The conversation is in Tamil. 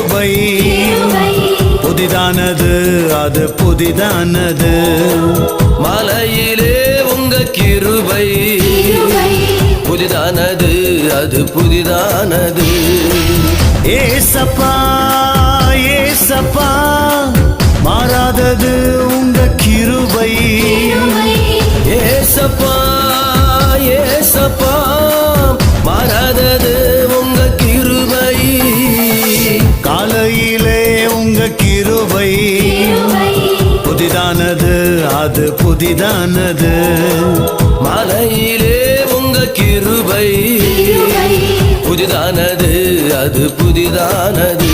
கிருபை புதிதானது, அது புதிதானது. மலையிலே உங்க கிருபை புதிதானது, அது புதிதானது. ஏசப்பா ஏசப்பா மாறாதது உங்க கிருபை. ஏசப்பா ஏசப்பா மாறாதது உங்க கிருபை. காலையிலே உங்க கிருபை புதிதானது, அது புதிதானது. மலையிலே உங்க கிருபை புதிதானது, அது புதிதானது.